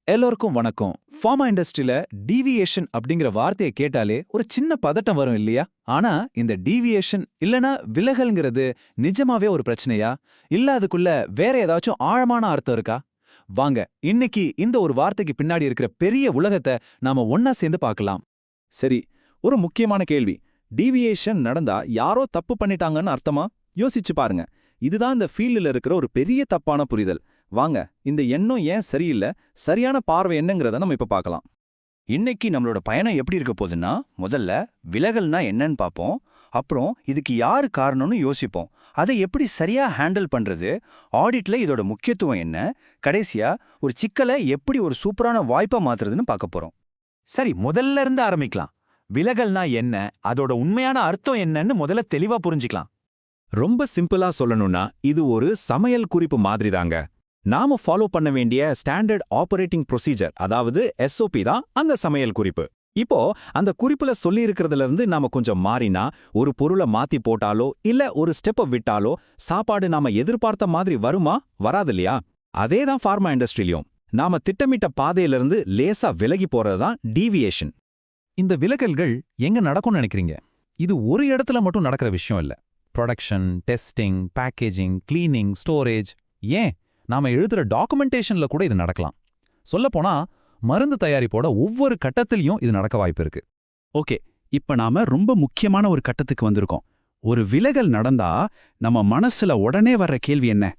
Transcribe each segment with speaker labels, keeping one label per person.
Speaker 1: எல்லோருக்கும் வணக்கம். ஃபார்மா இண்டஸ்ட்ரியில டீவியேஷன் அப்படிங்கிற வார்த்தையை கேட்டாலே ஒரு சின்ன பதட்டம் வரும் இல்லையா? ஆனா இந்த டீவியேஷன் இல்லனா விலகல்ங்கிறது நிஜமாவே ஒரு பிரச்சனையா? இல்ல அதுக்குள்ள வேற ஏதாச்சும் ஆழமான அர்த்தம் இருக்கா? வாங்க இன்னைக்கு இந்த ஒரு வார்த்தைக்கு பின்னாடி இருக்கிற பெரிய உலகத்தை நாம ஒன்னா சேர்ந்து பார்க்கலாம். சரி, ஒரு முக்கியமான கேள்வி. டீவியேஷன் நடந்தா யாரோ தப்பு பண்ணிட்டாங்கன்னு அர்த்தமா? யோசிச்சு பாருங்க. இதுதான் இந்த ஃபீல்டில் இருக்கிற ஒரு பெரிய தப்பான புரிதல். வாங்க இந்த எண்ணம் ஏன் சரியில்லை, சரியான பார்வை என்னங்கிறத நம்ம இப்ப பார்க்கலாம்.
Speaker 2: இன்னைக்கு நம்மளோட பயணம் எப்படி இருக்க போகுதுன்னா, முதல்ல விலகல்னா என்னன்னு பார்ப்போம். அப்புறம் இதுக்கு யாரு காரணம்னு யோசிப்போம். அதை எப்படி சரியா ஹேண்டில் பண்றது, ஆடிட்ல இதோட முக்கியத்துவம் என்ன, கடைசியா ஒரு சிக்கலை எப்படி ஒரு சூப்பரான வாய்ப்பா மாத்துறதுன்னு பார்க்க போறோம்.
Speaker 3: சரி, முதல்ல இருந்து ஆரம்பிக்கலாம். விலகல்னா என்ன, அதோட உண்மையான அர்த்தம் என்னன்னு முதல்ல தெளிவா புரிஞ்சுக்கலாம்.
Speaker 1: ரொம்ப சிம்பிளா சொல்லணும்னா இது ஒரு சமையல் குறிப்பு மாதிரி தாங்க. நாம ஃபாலோ பண்ண வேண்டிய ஸ்டாண்டர்ட் ஆபரேட்டிங் ப்ரொசீஜர், அதாவது SOP தான் அந்த சமையல் குறிப்பு. இப்போ அந்த குறிப்புல சொல்லி இருக்கிறதுல இருந்து நாம கொஞ்சம் மாறினா, ஒரு பொருளை மாத்தி போட்டாலோ இல்ல ஒரு ஸ்டெப்பை விட்டாலோ சாப்பாடு நாம எதிர்பார்த்த மாதிரி வருமா, வராது இல்லையா? அதே தான் ஃபார்மா இண்டஸ்ட்ரியிலும் நாம திட்டமிட்ட பாதையிலிருந்து லேசா விலகி போறதுதான் டீவியேஷன்.
Speaker 4: இந்த விலகல்கள் எங்க நடக்கும்னு நினைக்கிறீங்க? இது ஒரு இடத்துல மட்டும் நடக்கிற விஷயம் இல்ல. Production, testing, packaging, cleaning, storage, ஏன் நாம எழுதுற டாக்குமெண்டேஷன்ல கூட இது நடக்கலாம். சொல்லப்போனா மருந்து தயாரிப்போட ஒவ்வொரு கட்டத்திலையும் இது நடக்க வாய்ப்பு இருக்கு.
Speaker 5: ஓகே, இப்ப நாம ரொம்ப முக்கியமான ஒரு கட்டத்துக்கு வந்திருக்கோம். ஒரு விலகல் நடந்தா நம்ம மனசுல உடனே வர்ற கேள்வி என்ன?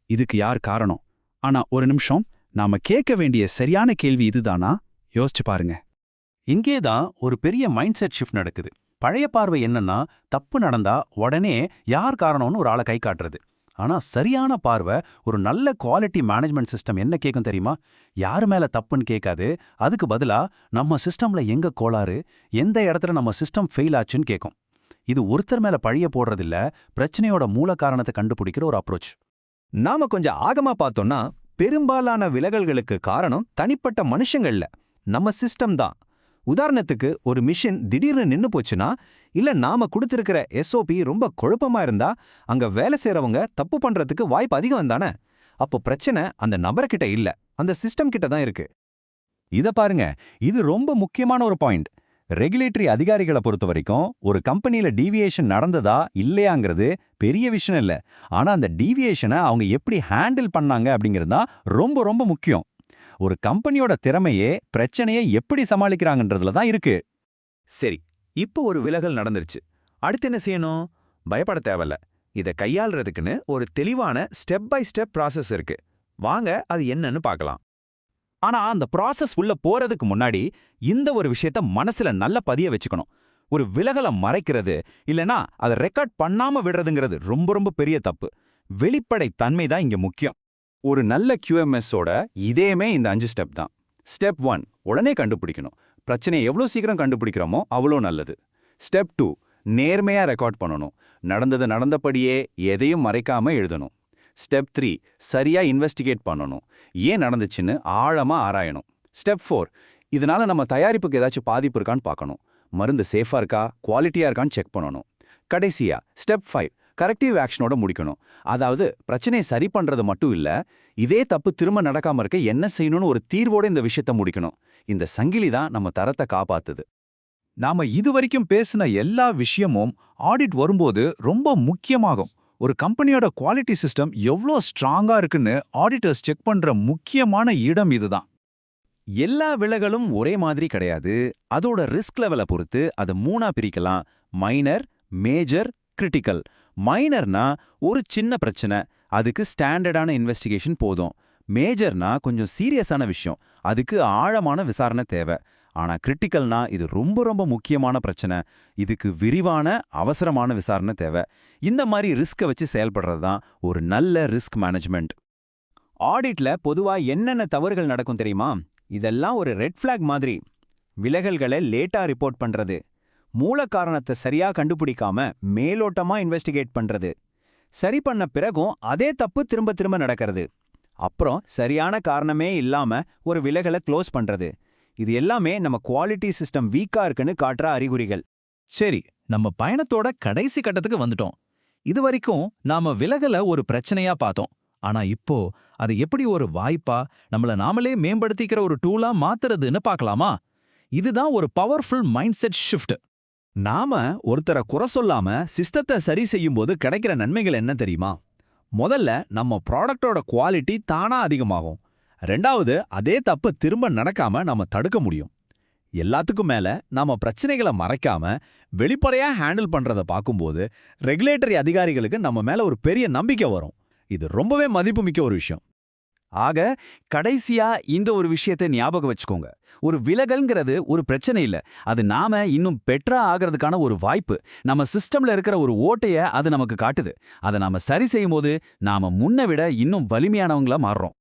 Speaker 5: இதுக்கு யார் காரணம்? ஆனா ஒரு நிமிஷம், நாம கேட்க வேண்டிய சரியான கேள்வி இதுதானா? யோசிச்சு பாருங்க.
Speaker 2: இங்கேதான் ஒரு பெரிய மைண்ட் செட் ஷிஃப்ட் நடக்குது. பழைய பார்வை என்னன்னா, தப்பு நடந்தா உடனே யார் காரணம்னு ஒரு ஆளை கை காட்டுறது. ஆனா சரியான பார்வை, ஒரு நல்ல குவாலிட்டி மேனேஜ்மெண்ட் சிஸ்டம் என்ன கேட்கும் தெரியுமா? யாரு மேல தப்புன்னு கேட்காது. அதுக்கு பதிலா நம்ம சிஸ்டம்ல எங்க கோளாறு, எந்த இடத்துல நம்ம சிஸ்டம் ஃபெயில் ஆச்சுன்னு கேட்கும். இது ஒருத்தர் மேல பழிய போடுறதில்ல, பிரச்சனையோட மூல காரணத்தை கண்டுபிடிக்கிற ஒரு அப்ரோச்.
Speaker 3: நாம கொஞ்சம் ஆகமா பார்த்தோம்னா, பெரும்பாலான விலகல்களுக்கு காரணம் தனிப்பட்ட மனுஷங்கள்ல, நம்ம சிஸ்டம் தான். உதாரணத்துக்கு, ஒரு மிஷின் திடீர்னு நின்னு போச்சுன்னா, இல்ல நாம கொடுத்திருக்கிற SOP ரொம்ப குழப்பமா இருந்தா, அங்க வேலை செய்றவங்க தப்பு பண்றதுக்கு வாய்ப்பு அதிகம் தானே. அப்போ பிரச்சனை அந்த நபர்கிட்ட இல்ல, அந்த சிஸ்டம் கிட்ட தான் இருக்கு.
Speaker 2: இத பாருங்க, இது ரொம்ப முக்கியமான ஒரு பாயிண்ட். ரெகுலேட்டரி அதிகாரிகளை பொறுத்த வரைக்கும் ஒரு கம்பெனில டீவியேஷன் நடந்ததா இல்லையாங்கிறது பெரிய விஷயம் இல்ல. ஆனா அந்த டீவியேஷனை அவங்க எப்படி ஹேண்டில் பண்ணாங்க அப்படிங்கிறது தான் ரொம்ப ரொம்ப முக்கியம். ஒரு கம்பெனியோட திறமையே பிரச்சனையை எப்படி சமாளிக்கிறாங்கன்றதுல தான் இருக்கு.
Speaker 3: சரி, இப்போ ஒரு விலகல் நடந்துருச்சு. அடுத்து என்ன செய்யணும்? பயப்பட தேவையில்ல. இதை கையாள்றதுக்குன்னு ஒரு தெளிவான ஸ்டெப் பை ஸ்டெப் ப்ராசஸ் இருக்கு. வாங்க அது என்னன்னு பார்க்கலாம். ஆனா அந்த ப்ராசஸ் உள்ள போறதுக்கு முன்னாடி இந்த ஒரு விஷயத்த மனசுல நல்லா பதிய வச்சுக்கணும். ஒரு விலகலை மறைக்கிறது இல்லனா அதை ரெக்கார்ட் பண்ணாம விடுறதுங்கிறது ரொம்ப ரொம்ப பெரிய தப்பு. வெளிப்படை தன்மை தான் இங்க முக்கியம்.
Speaker 2: ஒரு நல்ல QMSஓட இதேமே இந்த 5 ஸ்டெப் தான். ஸ்டெப் 1, உடனே கண்டுபிடிக்கணும். பிரச்சனையை எவ்வளோ சீக்கிரம் கண்டுபிடிக்கிறோமோ அவ்வளோ நல்லது. ஸ்டெப் 2, நேர்மையா ரெக்கார்ட் பண்ணணும். நடந்தது நடந்தபடியே எதையும் மறைக்காம எழுதணும். ஸ்டெப் 3, சரியா இன்வெஸ்டிகேட் பண்ணணும். ஏன் நடந்துச்சுன்னு ஆழமா ஆராயணும். ஸ்டெப் 4, இதனால நம்ம தயாரிப்புக்கு ஏதாச்சும் பாதிப்பு இருக்கான்னு பார்க்கணும். மருந்து சேஃபா இருக்கா, குவாலிட்டியா இருக்கான்னு செக் பண்ணணும். கடைசியா ஸ்டெப் 5, கரெக்டிவ் ஆக்ஷனோட முடிக்கணும். அதாவது பிரச்சனையை சரி பண்றது மட்டும் இல்ல, இதே தப்பு திரும்ப நடக்காம இருக்க என்ன செய்யணும்னு ஒரு தீர்வோட இந்த விஷயத்த முடிக்கணும். இந்த சங்கிலி தான் நம்ம தரத்தை காப்பாத்துது.
Speaker 1: நாம இதுவரைக்கும் பேசின எல்லா விஷயமும் ஆடிட் வரும்போது ரொம்ப முக்கியமாகும். ஒரு கம்பெனியோட குவாலிட்டி சிஸ்டம் எவ்வளோ ஸ்ட்ராங்கா இருக்குன்னு ஆடிட்டர்ஸ் செக் பண்ற முக்கியமான இடம் இதுதான்.
Speaker 3: எல்லா விலகலும் ஒரே மாதிரி கிடையாது. அதோட ரிஸ்க் லெவலை பொறுத்து அதை 3ஆ பிரிக்கலாம்: மைனர், மேஜர், கிரிட்டிக்கல். மைனர்னா ஒரு சின்ன பிரச்சனை, அதுக்கு ஸ்டாண்டர்டான இன்வெஸ்டிகேஷன் போதும். மேஜர்னா கொஞ்சம் சீரியஸான விஷயம், அதுக்கு ஆழமான விசாரணை தேவை. ஆனா கிரிட்டிக்கல்னா இது ரொம்ப ரொம்ப முக்கியமான பிரச்சனை, இதுக்கு விரிவான அவசரமான விசாரணை தேவை. இந்த மாதிரி ரிஸ்கை வச்சு செயல்படுறது தான் ஒரு நல்ல ரிஸ்க் மேனேஜ்மெண்ட்.
Speaker 6: ஆடிட்ல பொதுவா என்னென்ன தவறுகள் நடக்கும் தெரியுமா? இதெல்லாம் ஒரு ரெட் ஃபிளாக் மாதிரி. விலகல்களை லேட்டா ரிப்போர்ட் பண்றது, மூல காரணத்தை சரியா கண்டுபிடிக்காம மேலோட்டமா இன்வெஸ்டிகேட் பண்றது, சரி பண்ண பிறகும் அதே தப்பு திரும்ப திரும்ப நடக்கிறது, அப்புறம் சரியான காரணமே இல்லாம ஒரு விலகலை க்ளோஸ் பண்றது. இது எல்லாமே நம்ம குவாலிட்டி சிஸ்டம் வீக்கா இருக்குன்னு காட்டுற அறிகுறிகள்.
Speaker 1: சரி, நம்ம பயணத்தோட கடைசி கட்டத்துக்கு வந்துட்டோம். இதுவரைக்கும் நாம விலகலை ஒரு பிரச்சனையா பார்த்தோம்.
Speaker 4: ஆனா இப்போ அதை எப்படி ஒரு வாய்ப்பா நம்மள நாமளே மேம்படுத்திக்கிற ஒரு டூலா மாத்துறதுன்னு பார்க்கலாமா? இதுதான் ஒரு பவர்ஃபுல் மைண்ட் செட் ஷிஃப்ட்.
Speaker 6: நாம ஒருத்தரை குறை சொல்லாம சிஸ்டத்தை சரி செய்யும்போது கிடைக்கிற நன்மைகள் என்ன தெரியுமா? முதல்ல நம்ம ப்ராடக்டோட குவாலிட்டி தானா அதிகமாகும். ரெண்டாவது, அதே தப்பு திரும்ப நடக்காம நாம தடுக்க முடியும். எல்லாத்துக்கும் மேல நாம பிரச்சனைகளை மறைக்காம வெளிப்படையா ஹேண்டில் பண்றத பார்க்கும்போது ரெகுலேட்டரி அதிகாரிகளுக்கு நம்ம மேல ஒரு பெரிய நம்பிக்கை வரும். இது ரொம்பவே மதிப்புமிக்க ஒரு விஷயம்.
Speaker 1: ஆக கடைசியா இந்த ஒரு விஷயத்தை ஞாபகம் வச்சுக்கோங்க. ஒரு விலகல்ங்கிறது ஒரு பிரச்சனை இல்ல. அது நாம இன்னும் பெட்டரா ஆகிறதுக்கான ஒரு வாய்ப்பு. நம்ம சிஸ்டம்ல இருக்கிற ஒரு ஓட்டைய அது நமக்கு காட்டுது. அதை நாம சரி செய்யும்போது நாம முன்ன விட இன்னும் வலிமையானவங்களா மாறுறோம்.